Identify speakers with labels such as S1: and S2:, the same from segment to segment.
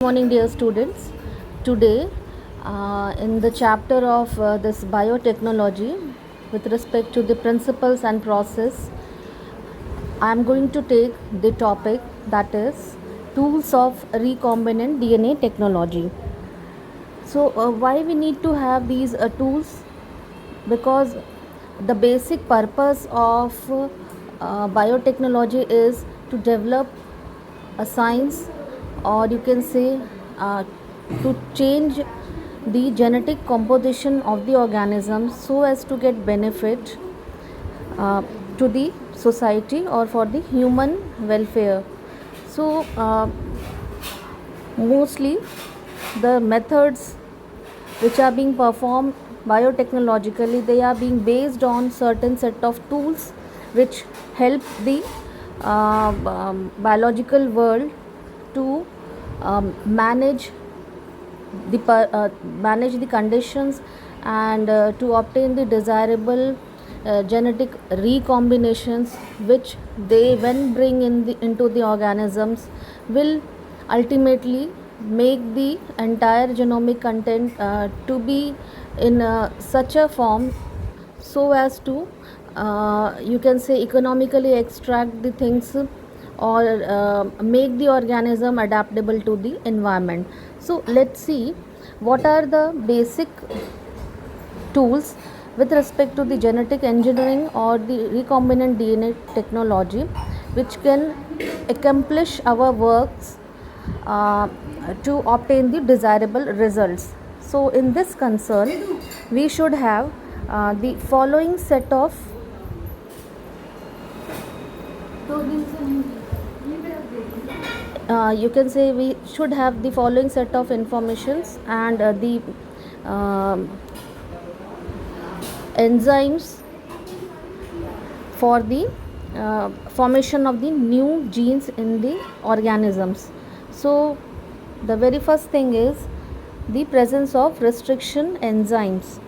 S1: Morning, dear students. Today, in the chapter of this biotechnology, with respect to the principles and process, I am going to take the topic that is tools of recombinant DNA technology. So, why we need to have these tools? Because the basic purpose of biotechnology is to develop a science, or you can say uh, to change the genetic composition of the organism so as to get benefit uh, to the society or for the human welfare. So mostly the methods which are being performed biotechnologically, they are being based on certain set of tools which help the biological world to manage manage the conditions and to obtain the desirable genetic recombinations which they when bring into the organisms will ultimately make the entire genomic content to be in such a form so as to you can say economically extract the things or make the organism adaptable to the environment. So let's see what are the basic tools with respect to the genetic engineering or the recombinant DNA technology which can accomplish our works uh, to obtain the desirable results. So in this concern we should have the following set of you can say we should have the following set of informations and the um enzymes for the formation of the new genes in the organisms. So the very first thing is the presence of restriction enzymes.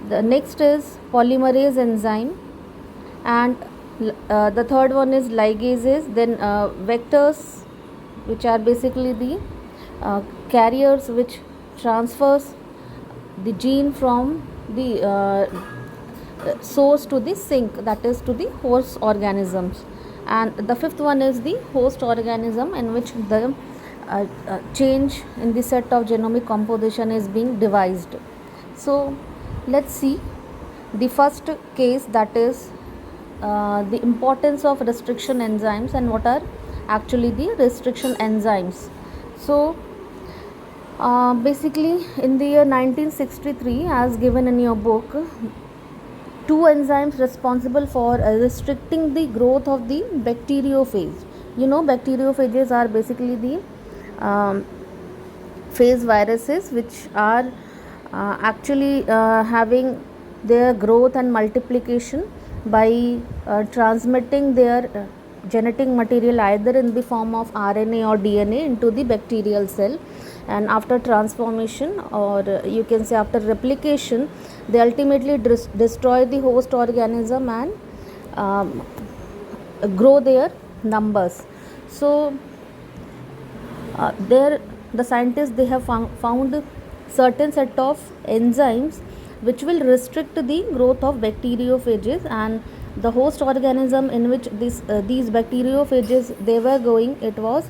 S1: The next is polymerase enzyme, and the third one is ligases, then vectors, which are basically the carriers which transfers the gene from the source to the sink, that is to the host organisms. And the fifth one is the host organism in which the change in the set of genomic composition is being devised. So let's see the first case, that is the importance of restriction enzymes and what are actually the restriction enzymes. So basically in the year 1963, as given in your book, two enzymes responsible for restricting the growth of the bacteriophage. You know, bacteriophages are basically the phage viruses which are actually having their growth and multiplication by transmitting their genetic material either in the form of RNA or DNA into the bacterial cell, and after transformation, or you can say after replication, they ultimately destroy the host organism and grow their numbers. So there the scientists, they have found certain set of enzymes which will restrict the growth of bacteriophages, and the host organism in which these bacteriophages they were going, it was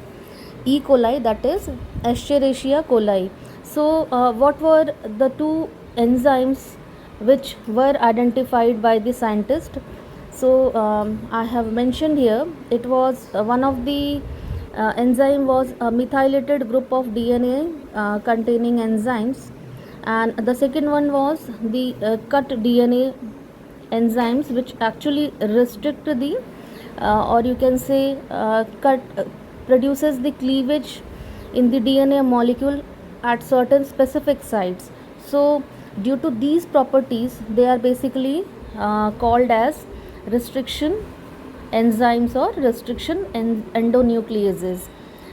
S1: E. coli, that is Escherichia coli. So what were the two enzymes which were identified by the scientist? So I have mentioned here, it was one of the enzyme was a methylated group of DNA containing enzymes, and the second one was the cut DNA enzymes which actually restrict the or you can say cut produces the cleavage in the DNA molecule at certain specific sites. So due to these properties, they are basically called as restriction enzymes or restriction endonucleases.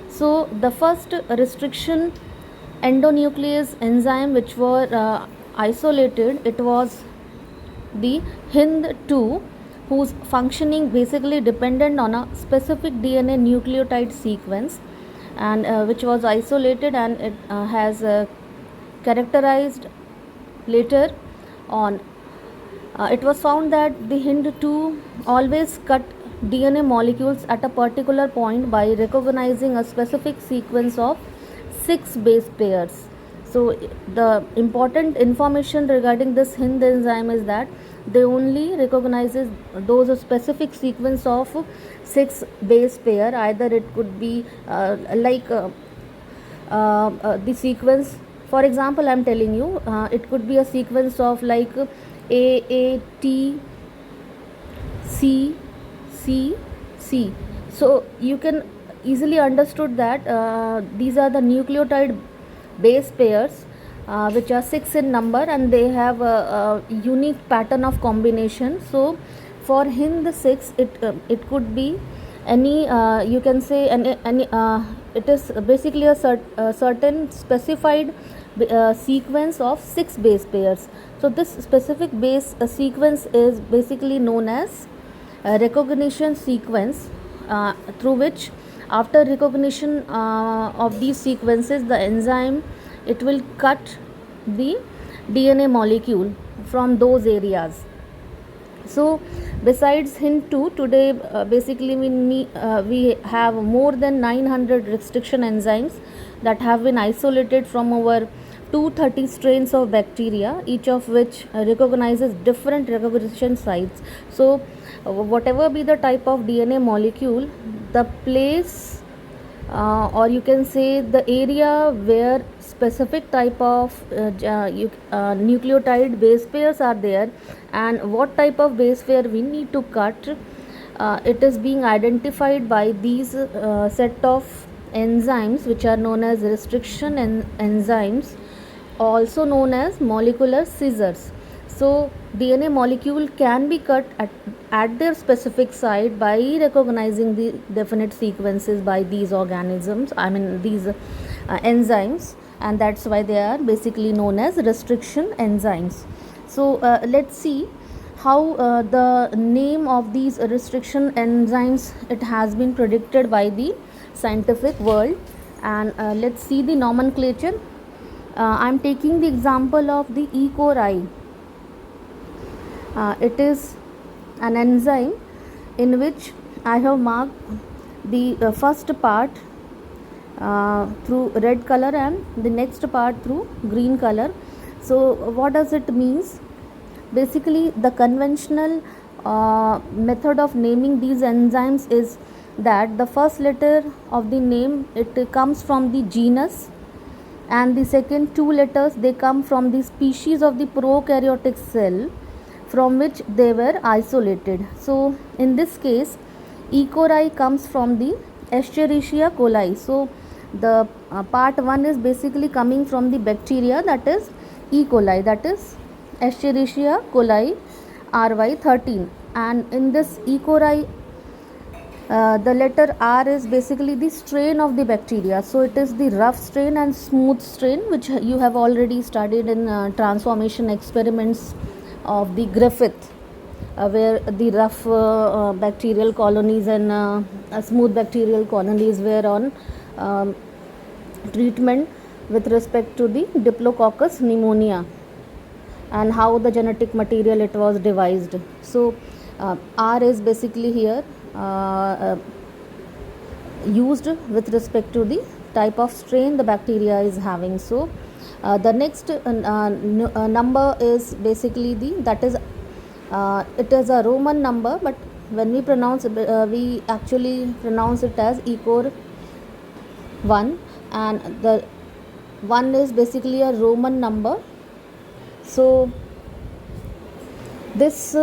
S1: So the first restriction endonuclease enzyme which were isolated, it was the HIND2, whose functioning basically dependent on a specific DNA nucleotide sequence, and which was isolated, and it has characterized later on. It was found that the Hind2 always cut DNA molecules at a particular point by recognizing a specific sequence of 6 base pairs. So, the important information regarding this Hind enzyme is that they only recognizes those specific sequence of 6 base pair. Either it could be the sequence, for example, I'm telling you, it could be a sequence of like AAT C C C. So you can easily understood that these are the nucleotide base pairs, which are 6 in number, and they have a unique pattern of combination. So for Hind6, it could be any, you can say any it is basically a certain specified sequence of 6 base pairs. So this specific base sequence is basically known as recognition sequence, through which after recognition of these sequences, the enzyme, it will cut the DNA molecule from those areas. So besides Hind2, today basically we have more than 900 restriction enzymes that have been isolated from over 230 strains of bacteria, each of which recognizes different recognition sites. So whatever be the type of DNA molecule, the place, or you can say the area where specific type of nucleotide base pairs are there, and what type of base pair we need to cut, it is being identified by these set of enzymes, which are known as restriction enzymes, also known as molecular scissors. So DNA molecule can be cut at their specific site by recognizing the definite sequences by these organisms, I mean these enzymes, and that's why they are basically known as restriction enzymes. So let's see how the name of these restriction enzymes, it has been predicted by the scientific world. And let's see the nomenclature. I'm taking the example of the E. coli. It is an enzyme in which I have marked the first part through red color and the next part through green color. So what does it means? Basically, the conventional method of naming these enzymes is that the first letter of the name, it comes from the genus, and the second 2 letters, they come from the species of the prokaryotic cell from which they were isolated. So in this case, E. coli comes from the Escherichia coli. So the part 1 is basically coming from the bacteria, that is E. coli, that is Escherichia coli RY13. And in this E. coli, the letter R is basically the strain of the bacteria. So it is the rough strain and smooth strain, which you have already studied in transformation experiments of the Griffith, where the rough bacterial colonies and smooth bacterial colonies were on treatment with respect to the Diplococcus pneumonia, and how the genetic material it was devised. So R is basically here used with respect to the type of strain the bacteria is having. So the next number is basically that is it is a Roman number, but when we pronounce we actually pronounce it as ECOR 1, and the 1 is basically a Roman number. So this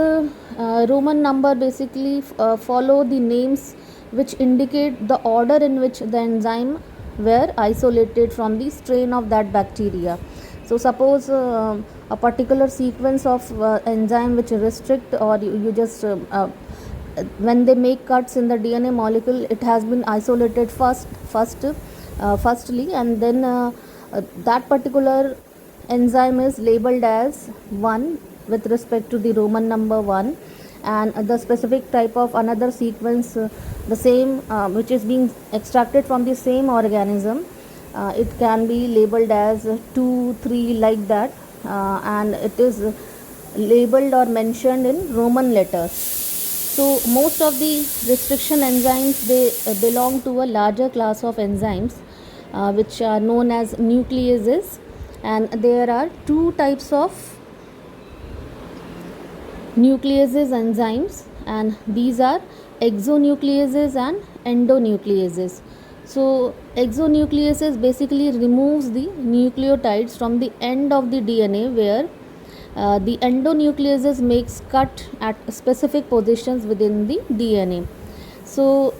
S1: Roman number basically follow the names which indicate the order in which the enzyme were isolated from the strain of that bacteria. So suppose a particular sequence of enzyme which restrict, or you just when they make cuts in the DNA molecule, it has been isolated firstly, and then that particular enzyme is labeled as 1 with respect to the Roman number 1, and the specific type of another sequence, the same which is being extracted from the same organism, it can be labeled as 2, 3 like that, and it is labeled or mentioned in Roman letters. So most of the restriction enzymes, they belong to a larger class of enzymes which are known as nucleases, and there are two types of nucleases enzymes, and these are exonucleases and endonucleases. So exonucleases basically removes the nucleotides from the end of the DNA, where the endonucleases makes cut at specific positions within the DNA. So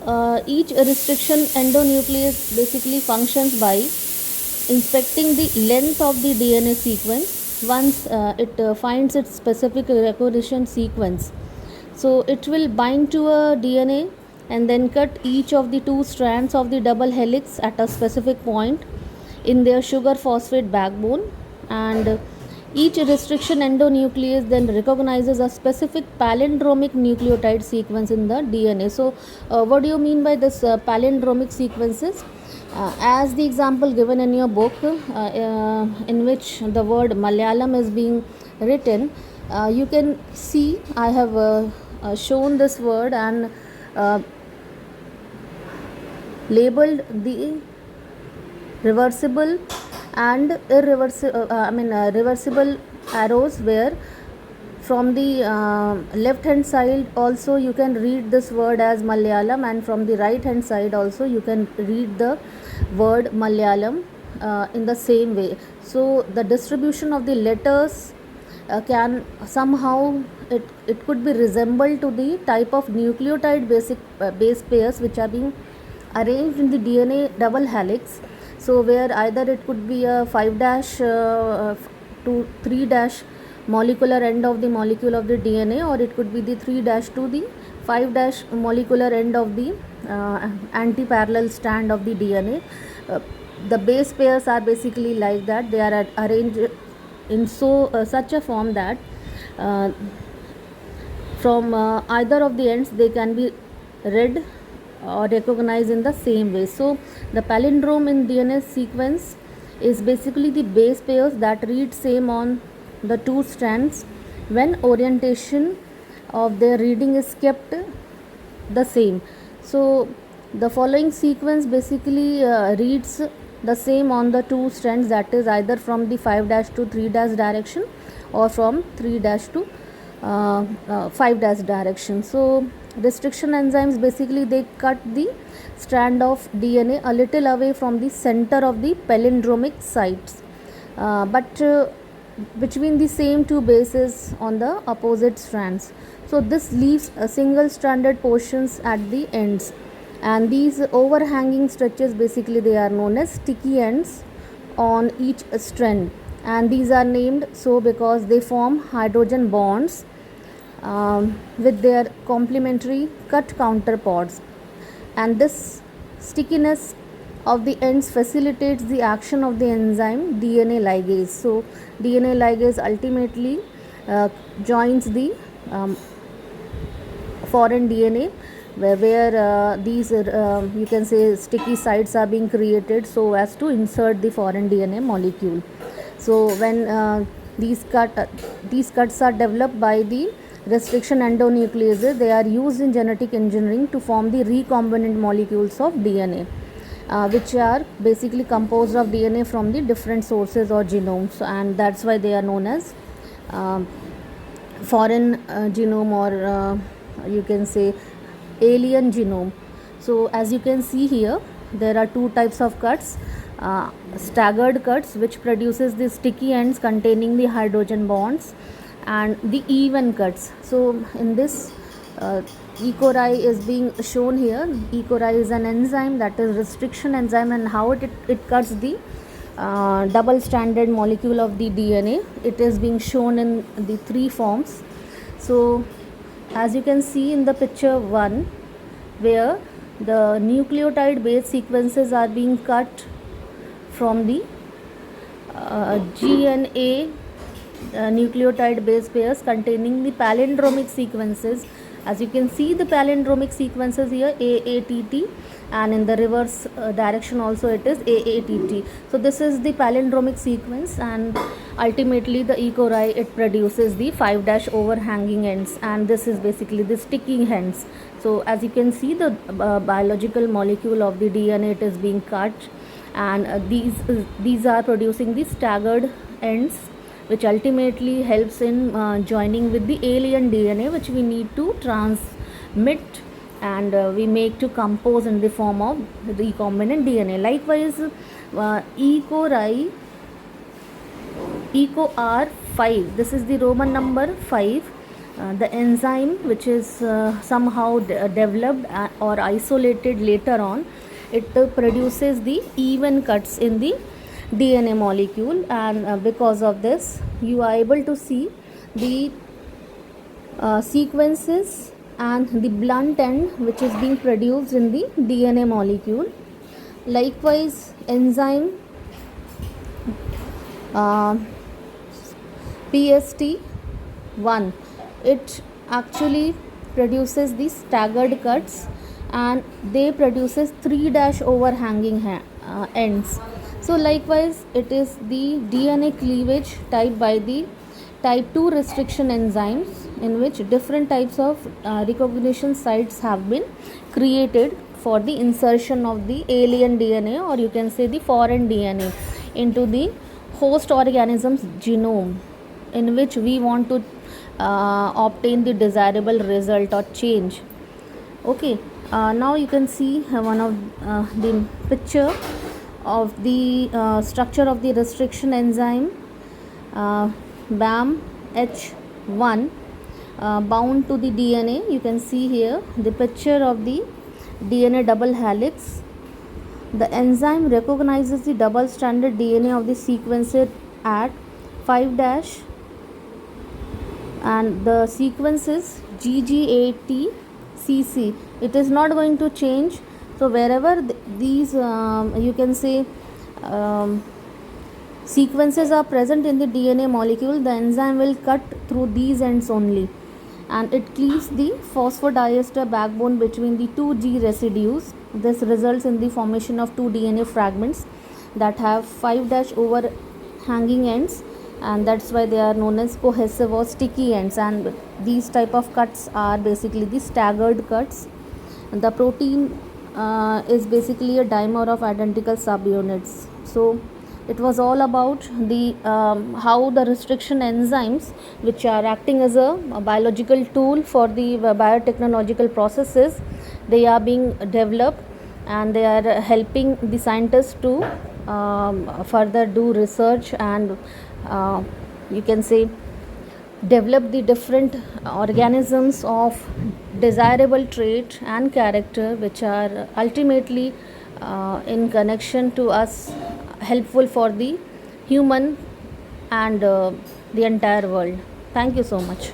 S1: each restriction endonuclease basically functions by inspecting the length of the DNA sequence. Once it finds its specific recognition sequence, so it will bind to a DNA and then cut each of the two strands of the double helix at a specific point in their sugar phosphate backbone, and each restriction endonuclease then recognizes a specific palindromic nucleotide sequence in the DNA. So what do you mean by this palindromic sequences? As the example given in your book, in which the word Malayalam is being written, you can see I have shown this word and labeled the reversible and irreversible, reversible arrows, where from the left hand side also you can read this word as Malayalam, and from the right hand side also you can read the word Malayalam in the same way. So the distribution of the letters can somehow it could be resembled to the type of nucleotide base pairs which are being arranged in the DNA double helix. So where either it could be a 5' to 3' molecular end of the molecule of the DNA, or it could be the 3' to the 5' molecular end of the anti-parallel strand of the DNA. The base pairs are basically like that. They are arranged in such a form that from either of the ends they can be read or recognized in the same way. So the palindrome in DNA sequence is basically the base pairs that read same on the two strands when orientation of their reading is kept the same. So the following sequence basically reads the same on the two strands, that is either from the 5' to 3' direction or from 3' to 5' direction. So restriction enzymes basically they cut the strand of DNA a little away from the center of the palindromic sites, but between the same two bases on the opposite strands. So this leaves single stranded portions at the ends, and these overhanging stretches basically they are known as sticky ends on each strand, and these are named so because they form hydrogen bonds with their complementary cut counterparts, and this stickiness of the ends facilitates the action of the enzyme DNA ligase. So DNA ligase ultimately joins the foreign DNA where these you can say sticky sites are being created so as to insert the foreign DNA molecule. So when these cuts are developed by the restriction endonucleases, they are used in genetic engineering to form the recombinant molecules of DNA, which are basically composed of DNA from the different sources or genomes, and that's why they are known as foreign genome, or you can say alien genome. So as you can see here, there are two types of cuts: staggered cuts, which produces the sticky ends containing the hydrogen bonds, and the even cuts. So in this E. coli is being shown here. E. coli is an enzyme, that is restriction enzyme, and how it cuts the double stranded molecule of the DNA. It is being shown in the three forms. So as you can see in the picture 1, where the nucleotide base sequences are being cut from the GNA nucleotide base pairs containing the palindromic sequences. As you can see the palindromic sequences here, AATT, and in the reverse direction also it is AATT. So this is the palindromic sequence, and ultimately the E. coli, it produces the 5' overhanging ends, and this is basically the sticky ends. So as you can see, the biological molecule of the DNA, it is being cut, and these are producing the staggered ends, which ultimately helps in joining with the alien DNA, which we need to transmit, and we make to compose in the form of recombinant DNA. Likewise, EcoR5, this is the Roman number 5. The enzyme which is somehow developed or isolated later on, it produces the even cuts in the DNA molecule, and because of this you are able to see the sequences and the blunt end which is being produced in the DNA molecule. Likewise, enzyme PST1, it actually produces the staggered cuts, and they produces 3' overhanging ends. So likewise, it is the DNA cleavage type by the type 2 restriction enzymes, in which different types of recognition sites have been created for the insertion of the alien DNA, or you can say the foreign DNA, into the host organism's genome, in which we want to obtain the desirable result or change. Okay, now you can see one of the picture of the structure of the restriction enzyme BAMH1 bound to the DNA. You can see here the picture of the DNA double helix. The enzyme recognizes the double stranded DNA of the sequencer at 5', and the sequence is GG80CC. It is not going to change. So wherever these you can say sequences are present in the DNA molecule, the enzyme will cut through these ends only, and it cleaves the phosphodiester backbone between the two G residues. This results in the formation of two DNA fragments that have 5' overhanging ends, and that's why they are known as cohesive or sticky ends. And these type of cuts are basically the staggered cuts. The protein is basically a dimer of identical subunits. So it was all about the how the restriction enzymes, which are acting as a biological tool for the biotechnological processes, they are being developed, and they are helping the scientists to further do research, and you can say develop the different organisms of desirable trait and character, which are ultimately in connection to us, helpful for the human and the entire world. Thank you so much.